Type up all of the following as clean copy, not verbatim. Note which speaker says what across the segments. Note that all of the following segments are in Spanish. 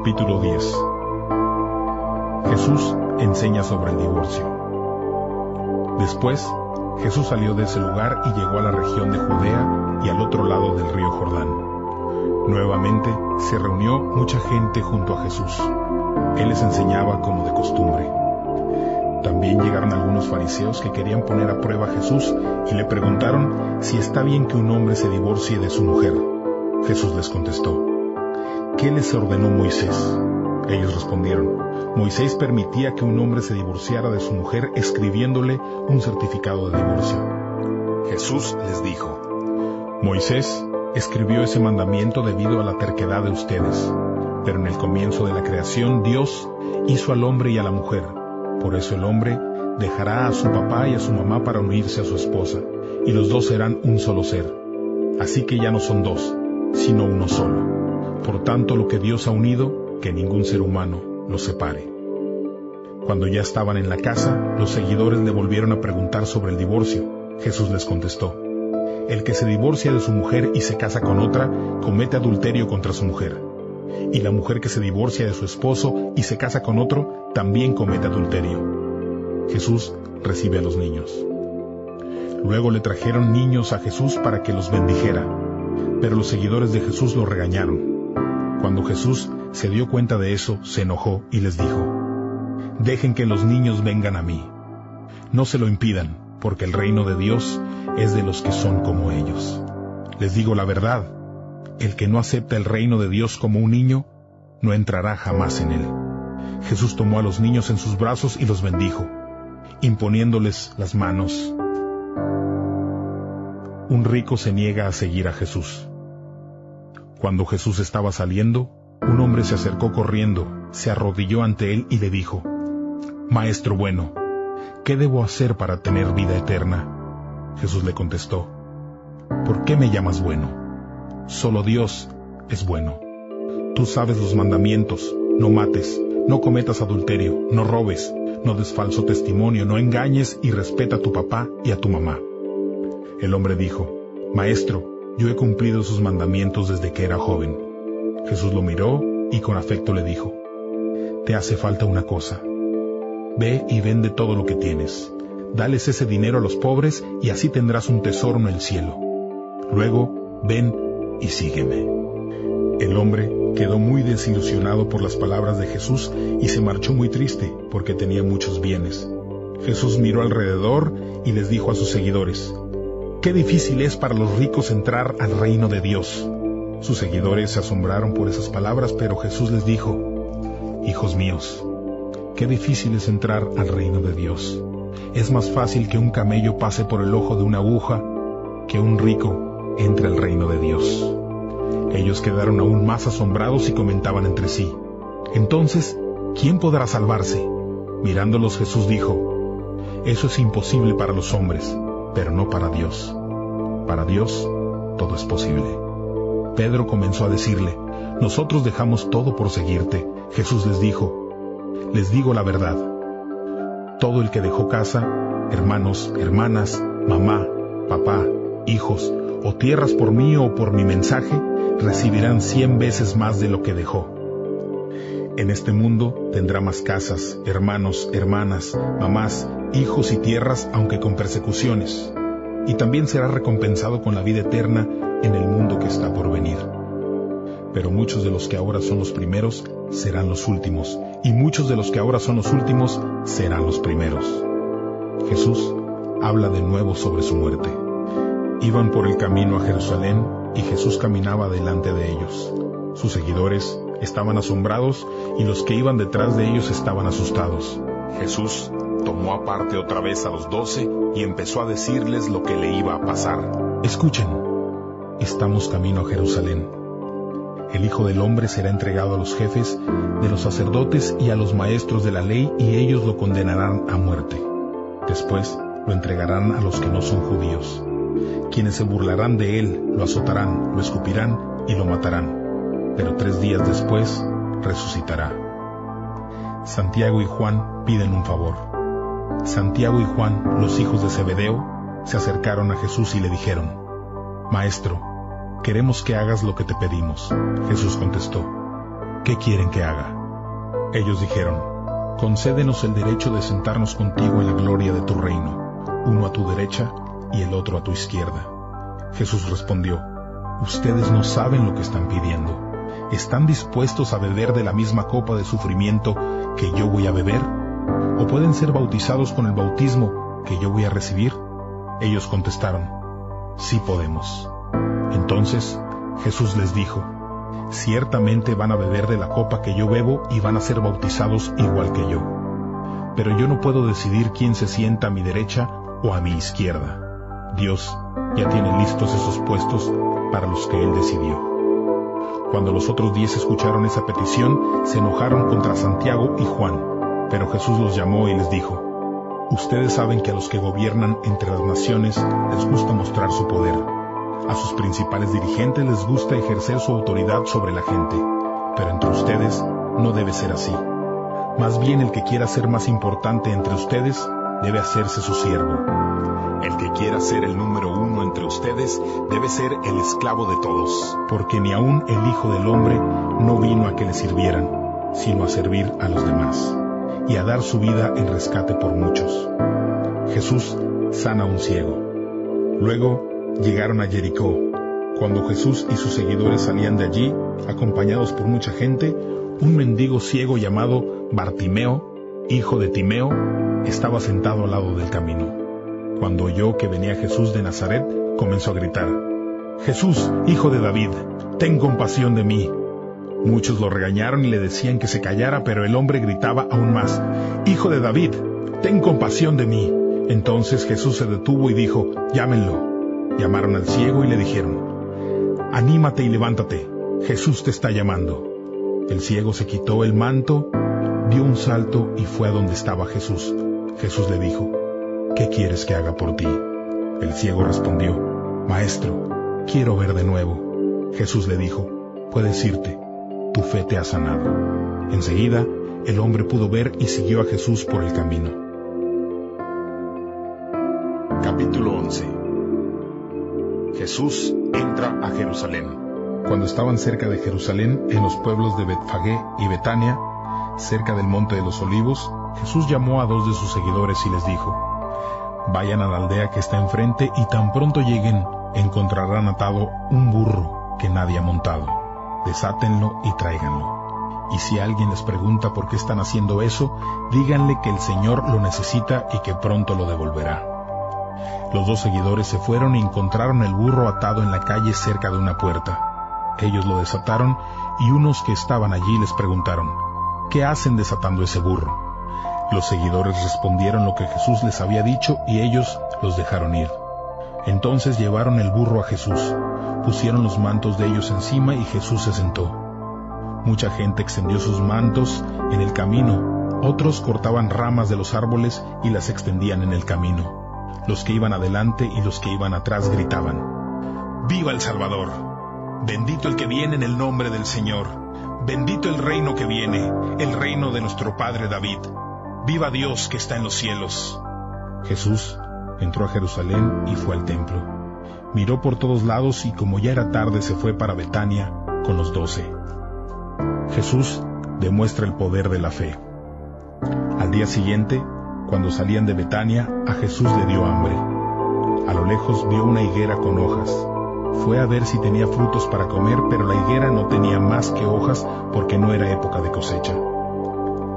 Speaker 1: Capítulo 10. Jesús enseña sobre el divorcio. Después, Jesús salió de ese lugar y llegó a la región de Judea y al otro lado del río Jordán. Nuevamente se reunió mucha gente junto a Jesús. Él les enseñaba como de costumbre. También llegaron algunos fariseos que querían poner a prueba a Jesús y le preguntaron si está bien que un hombre se divorcie de su mujer. Jesús les contestó: ¿qué les ordenó Moisés? Ellos respondieron: Moisés permitía que un hombre se divorciara de su mujer escribiéndole un certificado de divorcio. Jesús les dijo: Moisés escribió ese mandamiento debido a la terquedad de ustedes, pero en el comienzo de la creación Dios hizo al hombre y a la mujer. Por eso el hombre dejará a su papá y a su mamá para unirse a su esposa, y los dos serán un solo ser. Así que ya no son dos, sino uno solo. Por tanto, lo que Dios ha unido, que ningún ser humano lo separe. Cuando ya estaban en la casa, los seguidores le volvieron a preguntar sobre el divorcio. Jesús les contestó: el que se divorcia de su mujer y se casa con otra, comete adulterio contra su mujer. Y la mujer que se divorcia de su esposo y se casa con otro, también comete adulterio. Jesús recibe a los niños. Luego le trajeron niños a Jesús para que los bendijera, pero los seguidores de Jesús lo regañaron. Cuando Jesús se dio cuenta de eso, se enojó y les dijo: dejen que los niños vengan a mí. No se lo impidan, porque el reino de Dios es de los que son como ellos. Les digo la verdad, el que no acepta el reino de Dios como un niño, no entrará jamás en él. Jesús tomó a los niños en sus brazos y los bendijo, imponiéndoles las manos. Un rico se niega a seguir a Jesús. Cuando Jesús estaba saliendo, un hombre se acercó corriendo, se arrodilló ante él y le dijo: Maestro bueno, ¿qué debo hacer para tener vida eterna? Jesús le contestó: ¿por qué me llamas bueno? Solo Dios es bueno. Tú sabes los mandamientos: no mates, no cometas adulterio, no robes, no des falso testimonio, no engañes y respeta a tu papá y a tu mamá. El hombre dijo: Maestro, yo he cumplido sus mandamientos desde que era joven. Jesús lo miró y con afecto le dijo: te hace falta una cosa. Ve y vende todo lo que tienes. Dales ese dinero a los pobres y así tendrás un tesoro en el cielo. Luego, ven y sígueme. El hombre quedó muy desilusionado por las palabras de Jesús y se marchó muy triste porque tenía muchos bienes. Jesús miró alrededor y les dijo a sus seguidores: qué difícil es para los ricos entrar al reino de Dios. Sus seguidores se asombraron por esas palabras, pero Jesús les dijo: hijos míos, qué difícil es entrar al reino de Dios. Es más fácil que un camello pase por el ojo de una aguja que un rico entre al reino de Dios. Ellos quedaron aún más asombrados y comentaban entre sí: entonces, ¿quién podrá salvarse? Mirándolos, Jesús dijo: eso es imposible para los hombres, pero no para Dios. Para Dios todo es posible. Pedro comenzó a decirle: nosotros dejamos todo por seguirte. Jesús les dijo: les digo la verdad, todo el que dejó casa, hermanos, hermanas, mamá, papá, hijos o tierras por mí o por mi mensaje, recibirán 100 veces más de lo que dejó. En este mundo tendrá más casas, hermanos, hermanas, mamás, hijos y tierras, aunque con persecuciones, y también será recompensado con la vida eterna en el mundo que está por venir. Pero muchos de los que ahora son los primeros serán los últimos, y muchos de los que ahora son los últimos serán los primeros. Jesús habla de nuevo sobre su muerte. Iban por el camino a Jerusalén y Jesús caminaba delante de ellos. Sus seguidores estaban asombrados y los que iban detrás de ellos estaban asustados. Jesús tomó aparte otra vez a los 12 y empezó a decirles lo que le iba a pasar. Escuchen, estamos camino a Jerusalén. El Hijo del Hombre será entregado a los jefes de los sacerdotes y a los maestros de la ley, y ellos lo condenarán a muerte. Después lo entregarán a los que no son judíos. Quienes se burlarán de él lo azotarán, lo escupirán y lo matarán. Pero 3 días después resucitará. Santiago y Juan piden un favor. Santiago y Juan, los hijos de Zebedeo, se acercaron a Jesús y le dijeron: Maestro, queremos que hagas lo que te pedimos. Jesús contestó: ¿qué quieren que haga? Ellos dijeron, concédenos el derecho de sentarnos contigo en la gloria de tu reino, uno a tu derecha y el otro a tu izquierda. Jesús respondió, ustedes no saben lo que están pidiendo. ¿Están dispuestos a beber de la misma copa de sufrimiento que yo voy a beber? ¿O pueden ser bautizados con el bautismo que yo voy a recibir? Ellos contestaron, sí podemos. Entonces Jesús les dijo, ciertamente van a beber de la copa que yo bebo y van a ser bautizados igual que yo. Pero yo no puedo decidir quién se sienta a mi derecha o a mi izquierda. Dios ya tiene listos esos puestos para los que Él decidió. Cuando los otros 10 escucharon esa petición, se enojaron contra Santiago y Juan. Pero Jesús los llamó y les dijo, ustedes saben que a los que gobiernan entre las naciones les gusta mostrar su poder. A sus principales dirigentes les gusta ejercer su autoridad sobre la gente, pero entre ustedes no debe ser así. Más bien el que quiera ser más importante entre ustedes debe hacerse su siervo. El que quiera ser el número 1 entre ustedes debe ser el esclavo de todos, porque ni aun el Hijo del Hombre no vino a que le sirvieran, sino a servir a los demás, y a dar su vida en rescate por muchos. Jesús sana a un ciego. Luego llegaron a Jericó. Cuando Jesús y sus seguidores salían de allí, acompañados por mucha gente, un mendigo ciego llamado Bartimeo, hijo de Timeo, estaba sentado al lado del camino. Cuando oyó que venía Jesús de Nazaret, comenzó a gritar, Jesús, hijo de David, ten compasión de mí. Muchos lo regañaron y le decían que se callara, pero el hombre gritaba aún más, Hijo de David, ten compasión de mí. Entonces Jesús se detuvo y dijo, llámenlo. Llamaron al ciego y le dijeron, anímate y levántate, Jesús te está llamando. El ciego se quitó el manto, dio un salto y fue a donde estaba Jesús. Jesús le dijo, ¿qué quieres que haga por ti? El ciego respondió, Maestro, quiero ver de nuevo. Jesús le dijo, puedes irte, tu fe te ha sanado. Enseguida, el hombre pudo ver y siguió a Jesús por el camino. Capítulo 11. Jesús entra a Jerusalén. Cuando estaban cerca de Jerusalén, en los pueblos de Betfagé y Betania, cerca del monte de los Olivos, Jesús llamó a 2 de sus seguidores y les dijo, vayan a la aldea que está enfrente y tan pronto lleguen, encontrarán atado un burro que nadie ha montado. Desátenlo y tráiganlo. Y si alguien les pregunta por qué están haciendo eso, díganle que el Señor lo necesita y que pronto lo devolverá. Los 2 seguidores se fueron y encontraron el burro atado en la calle cerca de una puerta. Ellos lo desataron y unos que estaban allí les preguntaron, ¿qué hacen desatando ese burro? Los seguidores respondieron lo que Jesús les había dicho y ellos los dejaron ir. Entonces llevaron el burro a Jesús, pusieron los mantos de ellos encima y Jesús se sentó. Mucha gente extendió sus mantos en el camino, otros cortaban ramas de los árboles y las extendían en el camino. Los que iban adelante y los que iban atrás gritaban, ¡Viva el Salvador! Bendito el que viene en el nombre del Señor. Bendito el reino que viene, el reino de nuestro padre David. ¡Viva Dios que está en los cielos! Jesús entró a Jerusalén y fue al templo. Miró por todos lados y como ya era tarde se fue para Betania con los 12. Jesús demuestra el poder de la fe. Al día siguiente, cuando salían de Betania, a Jesús le dio hambre. A lo lejos vio una higuera con hojas. Fue a ver si tenía frutos para comer, pero la higuera no tenía más que hojas porque no era época de cosecha.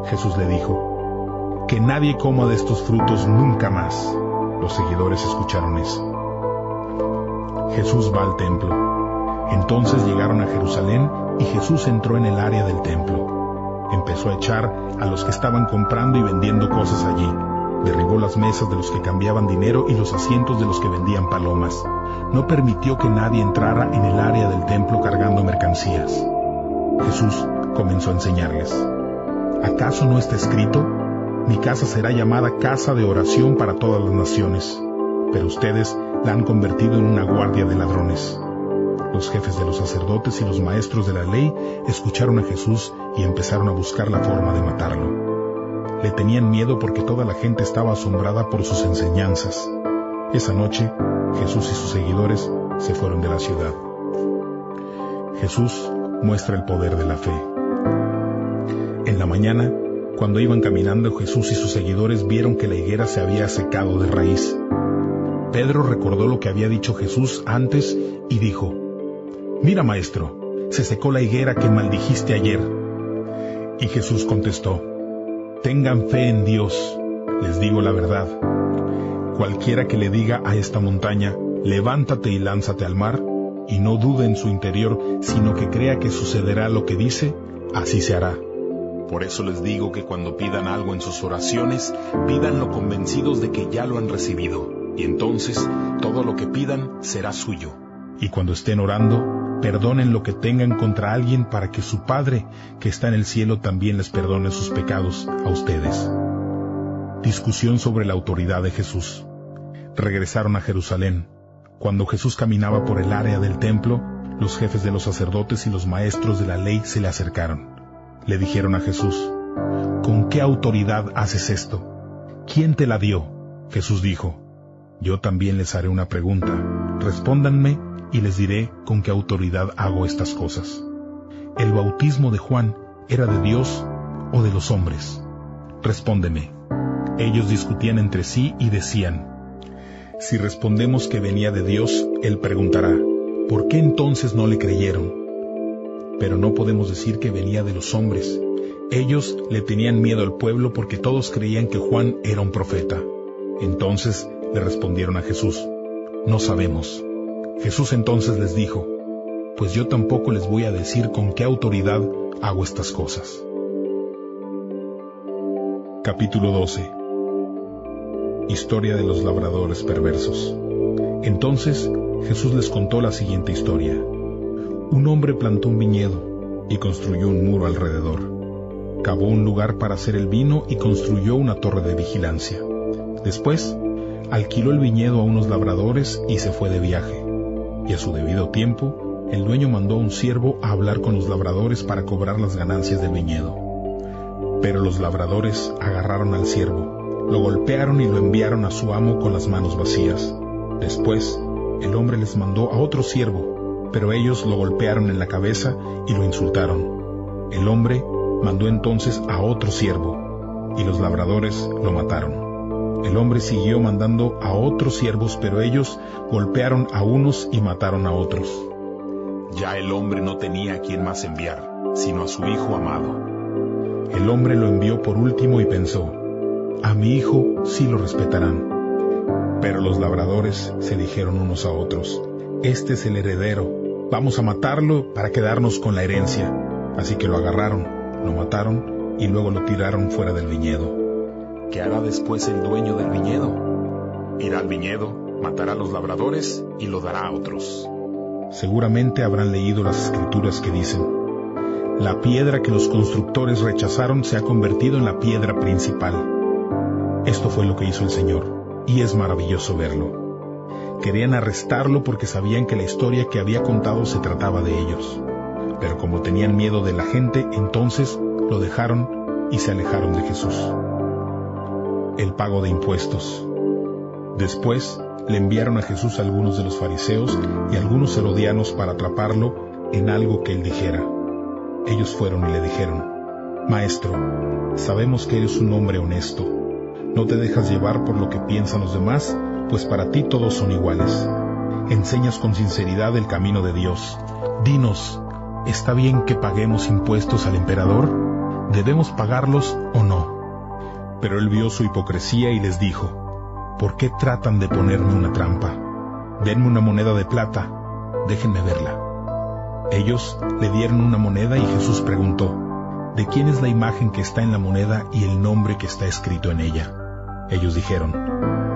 Speaker 1: Jesús le dijo, que nadie coma de estos frutos nunca más. Los seguidores escucharon eso. Jesús va al templo. Entonces llegaron a Jerusalén y Jesús entró en el área del templo. Empezó a echar a los que estaban comprando y vendiendo cosas allí. Derribó las mesas de los que cambiaban dinero y los asientos de los que vendían palomas. No permitió que nadie entrara en el área del templo cargando mercancías. Jesús comenzó a enseñarles. ¿Acaso no está escrito? Mi casa será llamada casa de oración para todas las naciones, pero ustedes la han convertido en una guardia de ladrones. Los jefes de los sacerdotes y los maestros de la ley escucharon a Jesús y empezaron a buscar la forma de matarlo. Le tenían miedo porque toda la gente estaba asombrada por sus enseñanzas. Esa noche, Jesús y sus seguidores se fueron de la ciudad. Jesús muestra el poder de la fe. En la mañana, cuando iban caminando, Jesús y sus seguidores vieron que la higuera se había secado de raíz. Pedro recordó lo que había dicho Jesús antes y dijo: «Mira, maestro, se secó la higuera que maldijiste ayer». Y Jesús contestó: «Tengan fe en Dios, les digo la verdad. Cualquiera que le diga a esta montaña, levántate y lánzate al mar, y no dude en su interior, sino que crea que sucederá lo que dice, así se hará. Por eso les digo que cuando pidan algo en sus oraciones, pídanlo convencidos de que ya lo han recibido, y entonces todo lo que pidan será suyo. Y cuando estén orando, perdonen lo que tengan contra alguien para que su Padre, que está en el cielo, también les perdone sus pecados a ustedes». Discusión sobre la autoridad de Jesús. Regresaron a Jerusalén. Cuando Jesús caminaba por el área del templo, los jefes de los sacerdotes y los maestros de la ley se le acercaron. Le dijeron a Jesús: «¿Con qué autoridad haces esto? ¿Quién te la dio?». Jesús dijo: «Yo también les haré una pregunta. Respóndanme y les diré con qué autoridad hago estas cosas. ¿El bautismo de Juan era de Dios o de los hombres? Respóndeme». Ellos discutían entre sí y decían: «Si respondemos que venía de Dios, él preguntará: ¿por qué entonces no le creyeron? Pero no podemos decir que venía de los hombres». Ellos le tenían miedo al pueblo porque todos creían que Juan era un profeta. Entonces le respondieron a Jesús: «No sabemos». Jesús entonces les dijo: «Pues yo tampoco les voy a decir con qué autoridad hago estas cosas». Capítulo 12. Historia de los labradores perversos. Entonces Jesús les contó la siguiente historia. Un hombre plantó un viñedo y construyó un muro alrededor. Cavó un lugar para hacer el vino y construyó una torre de vigilancia. Después, alquiló el viñedo a unos labradores y se fue de viaje. Y a su debido tiempo, el dueño mandó a un siervo a hablar con los labradores para cobrar las ganancias del viñedo. Pero los labradores agarraron al siervo, lo golpearon y lo enviaron a su amo con las manos vacías. Después, el hombre les mandó a otro siervo, pero ellos lo golpearon en la cabeza y lo insultaron. El hombre mandó entonces a otro siervo, y los labradores lo mataron. El hombre siguió mandando a otros siervos, pero ellos golpearon a unos y mataron a otros. Ya el hombre no tenía a quien más enviar, sino a su hijo amado. El hombre lo envió por último y pensó: «A mi hijo sí lo respetarán». Pero los labradores se dijeron unos a otros: «Este es el heredero, vamos a matarlo para quedarnos con la herencia». Así que lo agarraron, lo mataron y luego lo tiraron fuera del viñedo. ¿Qué hará después el dueño del viñedo? Irá al viñedo, matará a los labradores y lo dará a otros. Seguramente habrán leído las escrituras que dicen: «La piedra que los constructores rechazaron se ha convertido en la piedra principal». Esto fue lo que hizo el Señor, y es maravilloso verlo. Querían arrestarlo porque sabían que la historia que había contado se trataba de ellos. Pero como tenían miedo de la gente, entonces lo dejaron y se alejaron de Jesús. El pago de impuestos. Después le enviaron a Jesús algunos de los fariseos y algunos herodianos para atraparlo en algo que él dijera. Ellos fueron y le dijeron: «Maestro, sabemos que eres un hombre honesto. No te dejas llevar por lo que piensan los demás, pues para ti todos son iguales. Enseñas con sinceridad el camino de Dios. Dinos, ¿está bien que paguemos impuestos al emperador? ¿Debemos pagarlos o no?». Pero él vio su hipocresía y les dijo: «¿Por qué tratan de ponerme una trampa? Denme una moneda de plata, déjenme verla». Ellos le dieron una moneda y Jesús preguntó: «¿De quién es la imagen que está en la moneda y el nombre que está escrito en ella?». Ellos dijeron: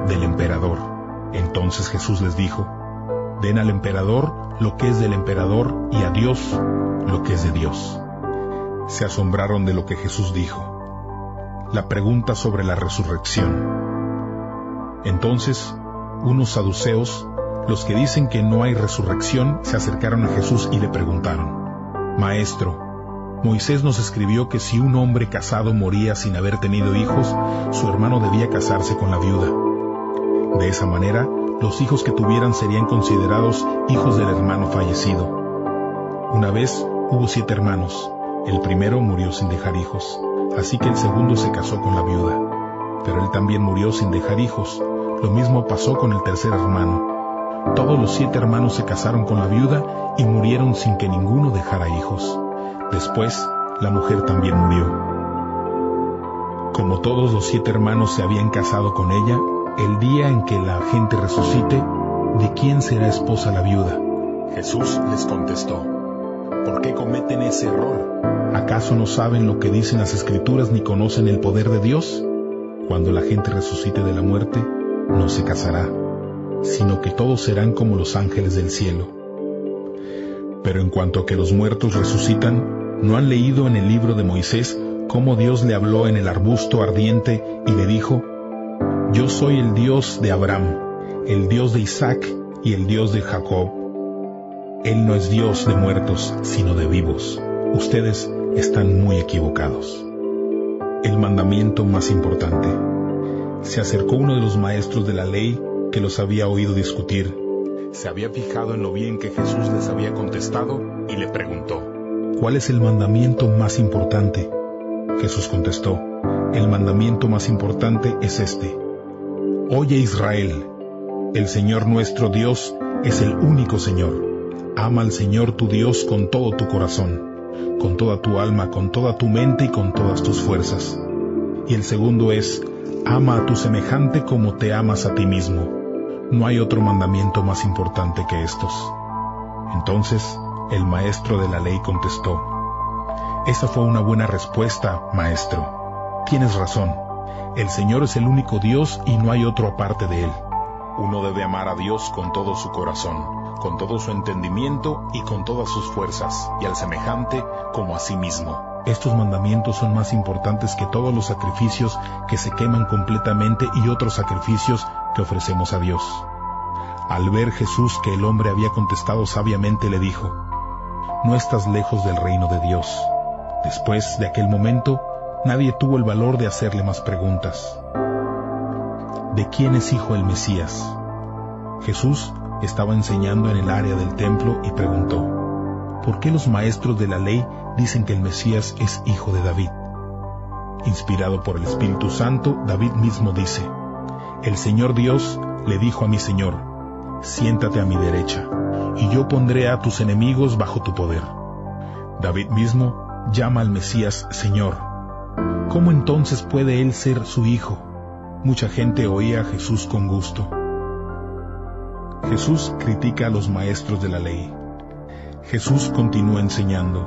Speaker 1: «Del emperador». Entonces Jesús les dijo: «Den al emperador lo que es del emperador y a Dios lo que es de Dios». Se asombraron de lo que Jesús dijo. La pregunta sobre la resurrección. Entonces, unos saduceos, los que dicen que no hay resurrección, se acercaron a Jesús y le preguntaron: «Maestro, Moisés nos escribió que si un hombre casado moría sin haber tenido hijos, su hermano debía casarse con la viuda. De esa manera, los hijos que tuvieran serían considerados hijos del hermano fallecido. Una vez hubo 7 hermanos. El primero murió sin dejar hijos. Así que el segundo se casó con la viuda, pero él también murió sin dejar hijos. Lo mismo pasó con el tercer hermano. Todos los 7 hermanos se casaron con la viuda y murieron sin que ninguno dejara hijos. Después, la mujer también murió. Como todos los 7 hermanos se habían casado con ella, el día en que la gente resucite, ¿de quién será esposa la viuda? Jesús les contestó: ¿por qué cometen ese error? ¿Acaso no saben lo que dicen las Escrituras ni conocen el poder de Dios? Cuando la gente resucite de la muerte, no se casará, sino que todos serán como los ángeles del cielo. Pero en cuanto a que los muertos resucitan, ¿no han leído en el libro de Moisés cómo Dios le habló en el arbusto ardiente y le dijo: Yo soy el Dios de Abraham, el Dios de Isaac y el Dios de Jacob? Él no es Dios de muertos, sino de vivos. Ustedes están muy equivocados. El mandamiento más importante. Se acercó uno de los maestros de la ley que los había oído discutir. Se había fijado en lo bien que Jesús les había contestado y le preguntó: ¿cuál es el mandamiento más importante? Jesús contestó: el mandamiento más importante es este: Oye Israel, el Señor nuestro Dios es el único Señor. Ama al Señor tu Dios con todo tu corazón, con toda tu alma, con toda tu mente y con todas tus fuerzas. Y el segundo es: ama a tu semejante como te amas a ti mismo. No hay otro mandamiento más importante que estos. Entonces el maestro de la ley contestó: esa fue una buena respuesta, maestro. Tienes razón. El Señor es el único Dios y no hay otro aparte de Él. Uno debe amar a Dios con todo su corazón, con todo su entendimiento y con todas sus fuerzas, y al semejante como a sí mismo. Estos mandamientos son más importantes que todos los sacrificios que se queman completamente y otros sacrificios que ofrecemos a Dios. Al ver Jesús que el hombre había contestado sabiamente, le dijo: no estás lejos del reino de Dios. Después de aquel momento, nadie tuvo el valor de hacerle más preguntas. ¿De quién es hijo el Mesías? Jesús estaba enseñando en el área del templo y preguntó: ¿por qué los maestros de la ley dicen que el Mesías es hijo de David? Inspirado por el Espíritu Santo, David mismo dice: el Señor Dios le dijo a mi Señor: siéntate a mi derecha, y yo pondré a tus enemigos bajo tu poder. David mismo llama al Mesías Señor. ¿Cómo entonces puede él ser su hijo? Mucha gente oía a Jesús con gusto. Jesús critica a los maestros de la ley. Jesús continúa enseñando: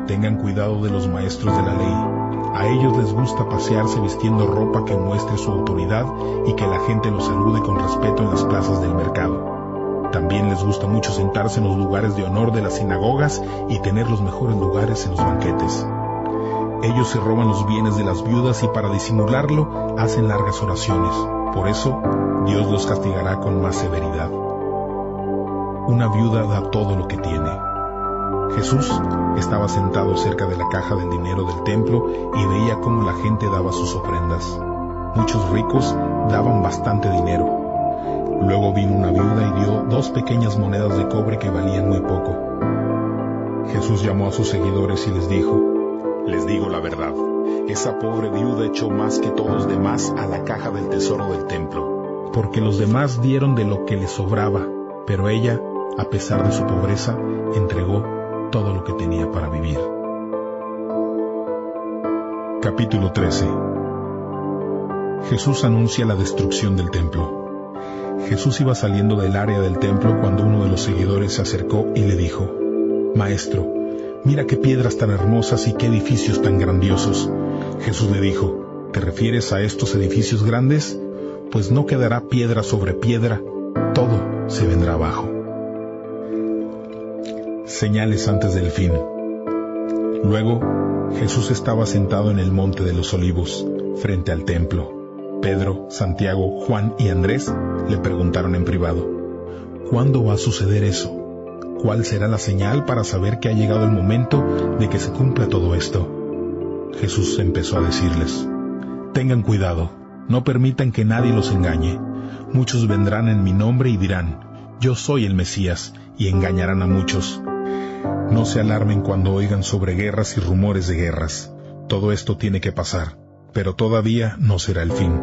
Speaker 1: tengan cuidado de los maestros de la ley. A ellos les gusta pasearse vistiendo ropa que muestre su autoridad y que la gente los salude con respeto en las plazas del mercado. También les gusta mucho sentarse en los lugares de honor de las sinagogas y tener los mejores lugares en los banquetes. Ellos se roban los bienes de las viudas y para disimularlo hacen largas oraciones. Por eso, Dios los castigará con más severidad. Una viuda da todo lo que tiene. Jesús estaba sentado cerca de la caja del dinero del templo y veía cómo la gente daba sus ofrendas. Muchos ricos daban bastante dinero. Luego vino una viuda y dio 2 pequeñas monedas de cobre que valían muy poco. Jesús llamó a sus seguidores y les dijo: les digo la verdad, esa pobre viuda echó más que todos los demás a la caja del tesoro del templo, porque los demás dieron de lo que les sobraba, pero ella, a pesar de su pobreza, entregó todo lo que tenía para vivir. Capítulo 13. Jesús anuncia la destrucción del templo. Jesús iba saliendo del área del templo cuando uno de los seguidores se acercó y le dijo: Maestro, mira qué piedras tan hermosas y qué edificios tan grandiosos. Jesús le dijo: ¿te refieres a estos edificios grandes? Pues no quedará piedra sobre piedra, todo se vendrá abajo. Señales antes del fin. Luego, Jesús estaba sentado en el monte de los Olivos, frente al templo. Pedro, Santiago, Juan y Andrés le preguntaron en privado: ¿cuándo va a suceder eso? ¿Cuál será la señal para saber que ha llegado el momento de que se cumpla todo esto? Jesús empezó a decirles: tengan cuidado, no permitan que nadie los engañe. Muchos vendrán en mi nombre y dirán: yo soy el Mesías, y engañarán a muchos. No se alarmen cuando oigan sobre guerras y rumores de guerras, Todo esto tiene que pasar, pero todavía no será el fin.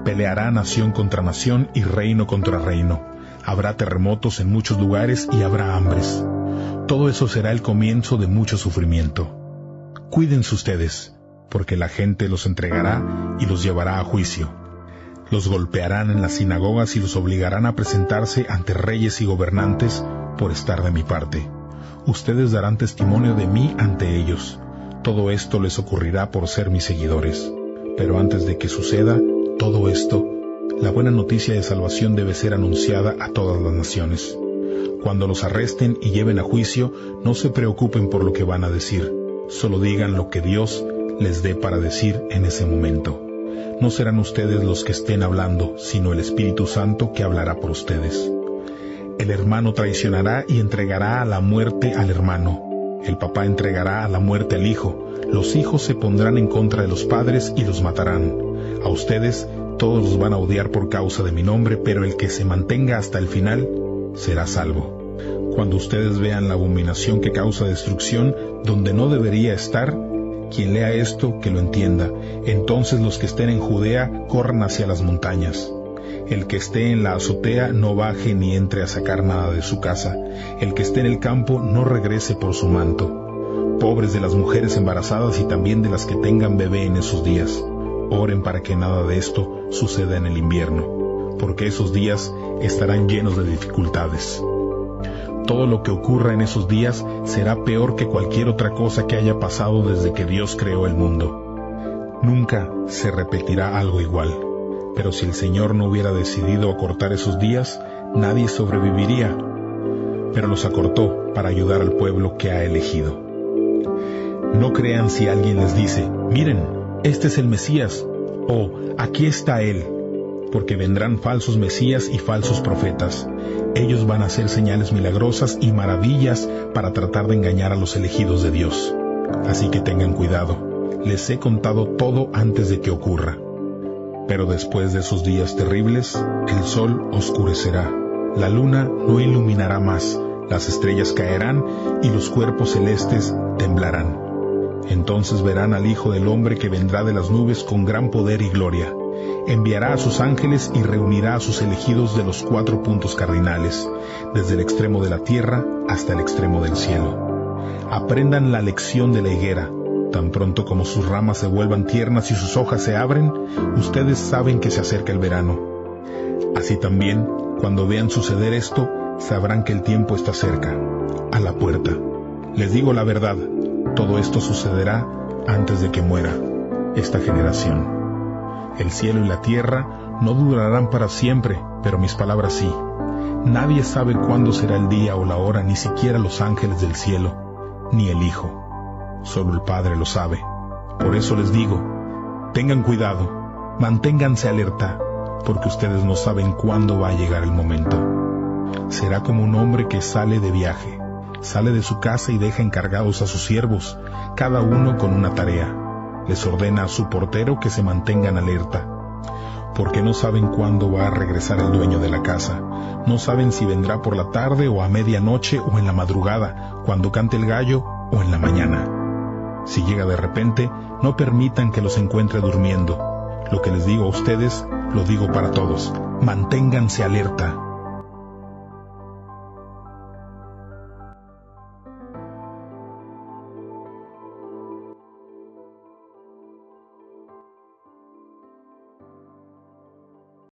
Speaker 1: Peleará nación contra nación y reino contra reino. Habrá terremotos en muchos lugares y habrá hambres. Todo eso será el comienzo de mucho sufrimiento. Cuídense ustedes, porque la gente los entregará y los llevará a juicio. Los golpearán en las sinagogas y los obligarán a presentarse ante reyes y gobernantes por estar de mi parte. Ustedes darán testimonio de mí ante ellos. Todo esto les ocurrirá por ser mis seguidores. Pero antes de que suceda todo esto, la buena noticia de salvación debe ser anunciada a todas las naciones. Cuando los arresten y lleven a juicio, no se preocupen por lo que van a decir. Solo digan lo que Dios les dé para decir en ese momento. No serán ustedes los que estén hablando, sino el Espíritu Santo que hablará por ustedes. El hermano traicionará y entregará a la muerte al hermano. El papá entregará a la muerte al hijo. Los hijos se pondrán en contra de los padres y los matarán. A ustedes todos los van a odiar por causa de mi nombre, pero el que se mantenga hasta el final será salvo. Cuando ustedes vean la abominación que causa destrucción donde no debería estar, quien lea esto, que lo entienda. Entonces los que estén en Judea corran hacia las montañas. El que esté en la azotea no baje ni entre a sacar nada de su casa. El que esté en el campo no regrese por su manto. Pobres de las mujeres embarazadas y también de las que tengan bebé en esos días. Oren para que nada de esto suceda en el invierno, porque esos días estarán llenos de dificultades. Todo lo que ocurra en esos días será peor que cualquier otra cosa que haya pasado desde que Dios creó el mundo. Nunca se repetirá algo igual, pero si el Señor no hubiera decidido acortar esos días, nadie sobreviviría, pero los acortó para ayudar al pueblo que ha elegido. No crean si alguien les dice, miren, este es el Mesías, o aquí está Él, porque vendrán falsos Mesías y falsos profetas. Ellos van a hacer señales milagrosas y maravillas para tratar de engañar a los elegidos de Dios. Así que tengan cuidado, les he contado todo antes de que ocurra. Pero después de esos días terribles, el sol oscurecerá, la luna no iluminará más, las estrellas caerán y los cuerpos celestes temblarán. Entonces verán al Hijo del Hombre que vendrá de las nubes con gran poder y gloria. Enviará a sus ángeles y reunirá a sus elegidos de los 4 puntos cardinales, desde el extremo de la tierra hasta el extremo del cielo. Aprendan la lección de la higuera. Tan pronto como sus ramas se vuelvan tiernas y sus hojas se abren, ustedes saben que se acerca el verano. Así también, cuando vean suceder esto, sabrán que el tiempo está cerca, a la puerta. Les digo la verdad, todo esto sucederá antes de que muera esta generación. El cielo y la tierra no durarán para siempre, pero mis palabras sí. Nadie sabe cuándo será el día o la hora, ni siquiera los ángeles del cielo, ni el Hijo. Solo el Padre lo sabe. Por eso les digo, tengan cuidado, manténganse alerta, porque ustedes no saben cuándo va a llegar el momento. Será como un hombre que sale de viaje, sale de su casa y deja encargados a sus siervos, cada uno con una tarea. Les ordena a su portero que se mantengan alerta, porque no saben cuándo va a regresar el dueño de la casa. No saben si vendrá por la tarde o a medianoche o en la madrugada, cuando cante el gallo o en la mañana. Si llega de repente, no permitan que los encuentre durmiendo. Lo que les digo a ustedes, lo digo para todos. Manténganse alerta.